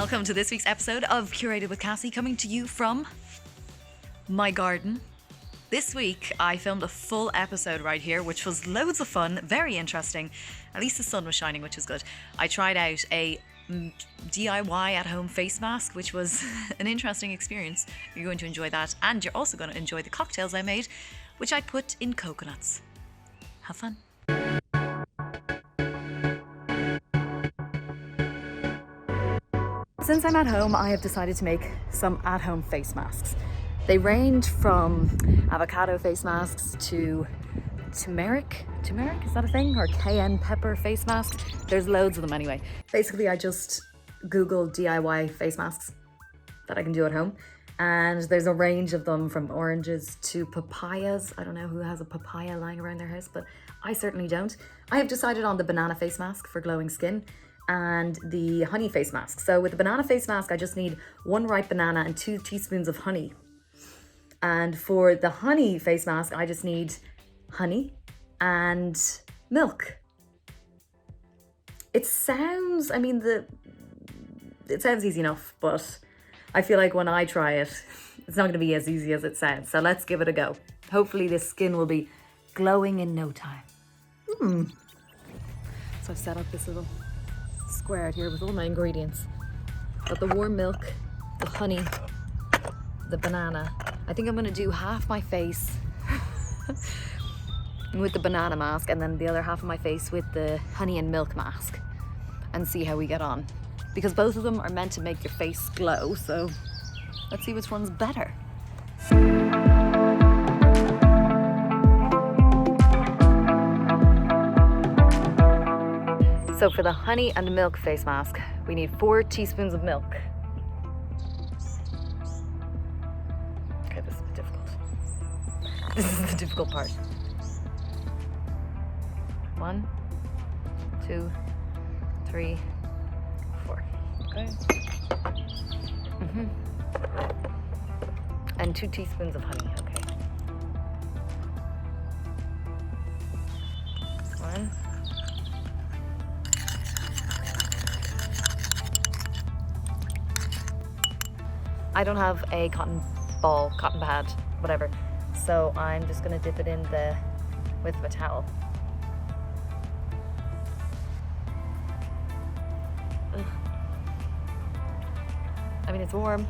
Welcome to this week's episode of Curated with Cassie, coming to you from my garden. This week I filmed a full episode right here, which was loads of fun, very interesting. At least the sun was shining, which was good. I tried out a DIY at-home face mask, which was an interesting experience. You're going to enjoy that, and you're also going to enjoy the cocktails I made, which I put in coconuts. Have fun. Since I'm at home, I have decided to make some at-home face masks. They range from avocado face masks to turmeric, is that a thing? Or cayenne pepper face masks. There's loads of them anyway. Basically, I just Googled DIY face masks that I can do at home. And there's a range of them from oranges to papayas. I don't know who has a papaya lying around their house, but I certainly don't. I have decided on the banana face mask for glowing skin and the honey face mask. So with the banana face mask, I just need 1 ripe banana and 2 teaspoons of honey. And for the honey face mask, I just need honey and milk. It sounds easy enough, but I feel like when I try it, it's not going to be as easy as it sounds. So let's give it a go. Hopefully this skin will be glowing in no time. So I've set up this little square out here with all my ingredients. Got the warm milk, the honey, the banana. I think I'm going to do half my face with the banana mask and then the other half of my face with the honey and milk mask and see how we get on. Because both of them are meant to make your face glow, so let's see which one's better. So for the honey and milk face mask, we need 4 teaspoons of milk. Okay, this is difficult. This is the difficult part. 1, 2, 3, 4. Okay. And 2 teaspoons of honey. Okay. 1. I don't have a cotton ball, cotton pad, whatever. So I'm just gonna dip it in with a towel. Ugh. I mean, it's warm.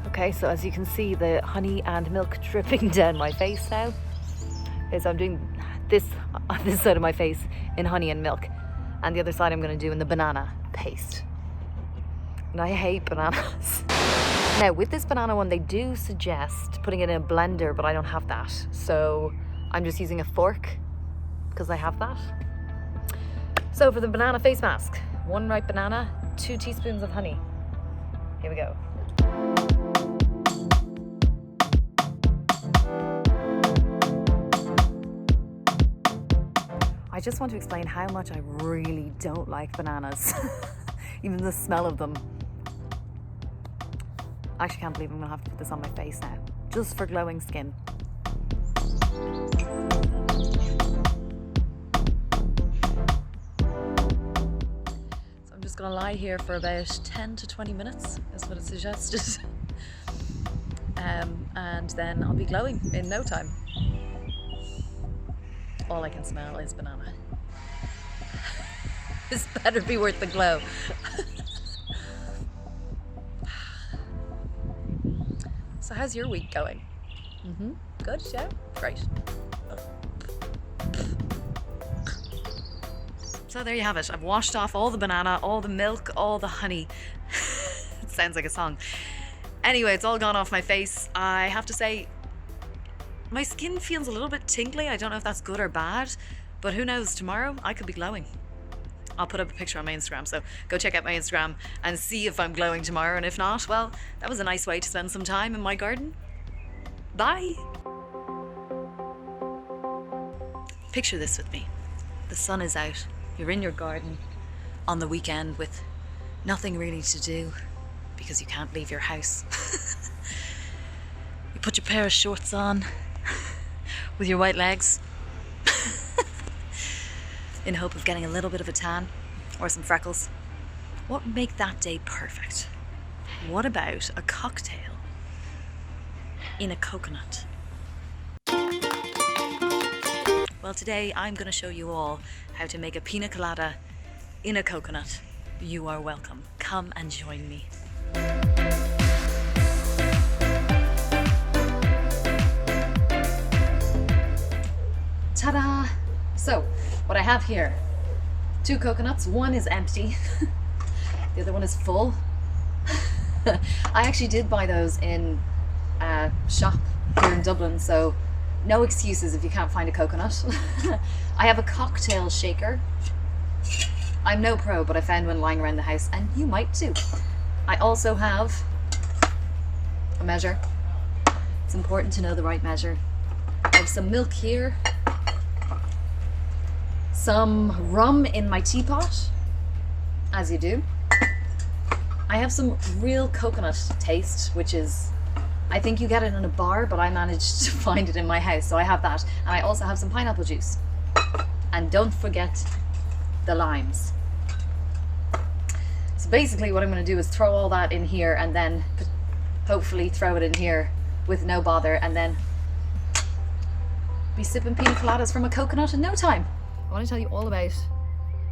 Okay, so as you can see, the honey and milk dripping down my face now. Okay, so I'm doing this on this side of my face in honey and milk, and the other side I'm going to do in the banana paste. And I hate bananas. Now with this banana one, they do suggest putting it in a blender, but I don't have that, so I'm just using a fork because I have that. So for the banana face mask, 1 ripe banana, 2 teaspoons of honey. Here we go. I just want to explain how much I really don't like bananas. Even the smell of them. I actually can't believe I'm gonna have to put this on my face now, just for glowing skin. So I'm just gonna lie here for about 10 to 20 minutes, is what it suggested. And then I'll be glowing in no time. All I can smell is banana. This better be worth the glow. So how's your week going? Good, yeah? Great. So there you have it. I've washed off all the banana, all the milk, all the honey. It sounds like a song. Anyway, it's all gone off my face. I have to say, my skin feels a little bit tingly. I don't know if that's good or bad, but who knows? Tomorrow I could be glowing. I'll put up a picture on my Instagram, so go check out my Instagram and see if I'm glowing tomorrow, and if not, well, that was a nice way to spend some time in my garden. Bye! Picture this with me. The sun is out. You're in your garden on the weekend with nothing really to do because you can't leave your house. You put your pair of shorts on with your white legs in hope of getting a little bit of a tan or some freckles. What would make that day perfect? What about a cocktail in a coconut? Well, today I'm going to show you all how to make a pina colada in a coconut. You are welcome. Come and join me. Ta-da! So, what I have here, 2 coconuts. One is empty, the other one is full. I actually did buy those in a shop here in Dublin, so no excuses if you can't find a coconut. I have a cocktail shaker. I'm no pro, but I found one lying around the house, and you might too. I also have a measure. It's important to know the right measure. I have some milk here, some rum in my teapot, as you do. I have some real coconut taste, which is, I think you get it in a bar, but I managed to find it in my house, so I have that. And I also have some pineapple juice. And don't forget the limes. So basically what I'm going to do is throw all that in here and then hopefully throw it in here with no bother, and then be sipping pina coladas from a coconut in no time. I want to tell you all about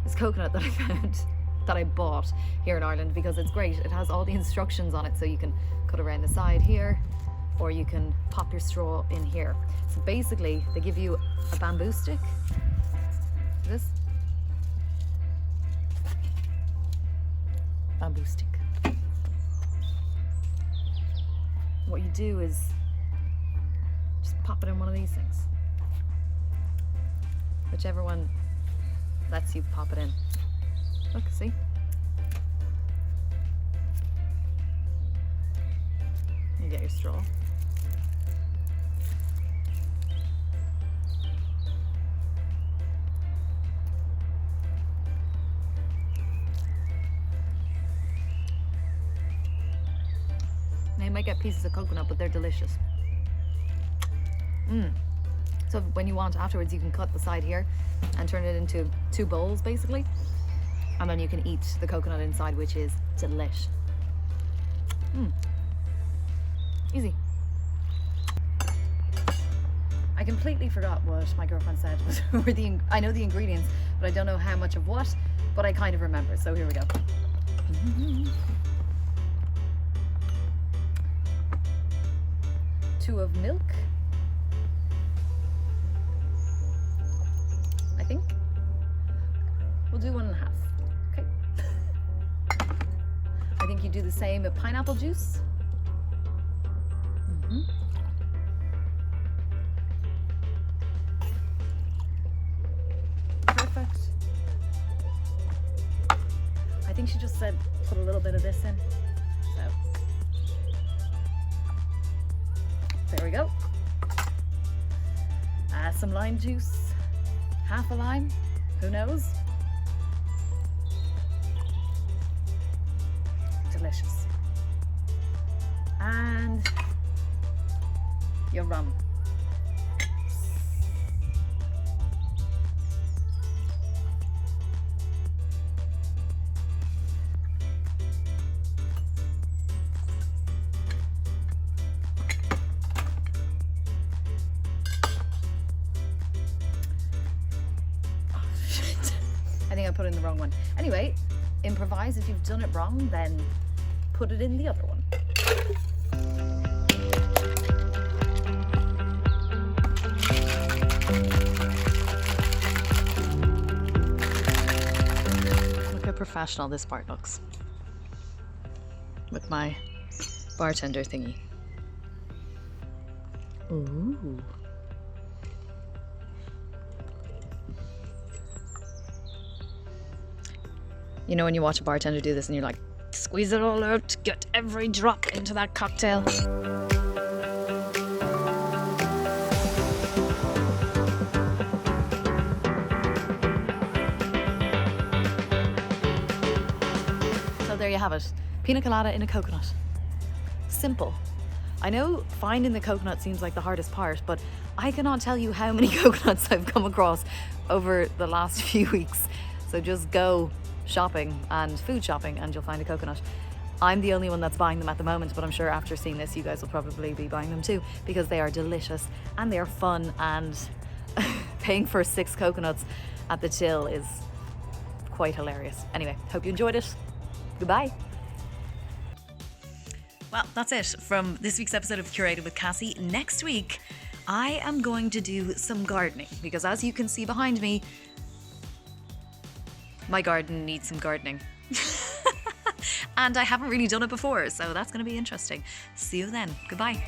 this coconut that I found, that I bought here in Ireland, because it's great. It has all the instructions on it, so you can cut around the side here, or you can pop your straw in here. So basically they give you a bamboo stick, this bamboo stick. What you do is just pop it in one of these things, whichever one lets you pop it in. Look, see? You get your straw. Now you might get pieces of coconut, but they're delicious. So when you want afterwards, you can cut the side here and turn it into 2 bowls basically, and then you can eat the coconut inside, which is delish. Easy. I completely forgot what my girlfriend said were I know the ingredients, but I don't know how much of what, but I kind of remember, so here we go. 2 of milk, I think. We'll do 1.5. Okay. I think you do the same with pineapple juice. Perfect. I think she just said put a little bit of this in. So there we go. Some lime juice, half a lime, who knows? Delicious. And your rum. I think I put in the wrong one. Anyway, improvise. If you've done it wrong, then put it in the other one. Look how professional this part looks with my bartender thingy. Ooh. You know when you watch a bartender do this and you're like, squeeze it all out, get every drop into that cocktail. So there you have it. Pina colada in a coconut. Simple. I know finding the coconut seems like the hardest part, but I cannot tell you how many coconuts I've come across over the last few weeks. So just go shopping and food shopping and you'll find a coconut. I'm the only one that's buying them at the moment, but I'm sure after seeing this you guys will probably be buying them too, because they are delicious and they are fun, and paying for 6 coconuts at the till is quite hilarious. Anyway, hope you enjoyed it. Goodbye. Well, that's it from this week's episode of Curated with Cassie. Next week, I am going to do some gardening, because as you can see behind me, my garden needs some gardening. And I haven't really done it before, so that's going to be interesting. See you then. Goodbye.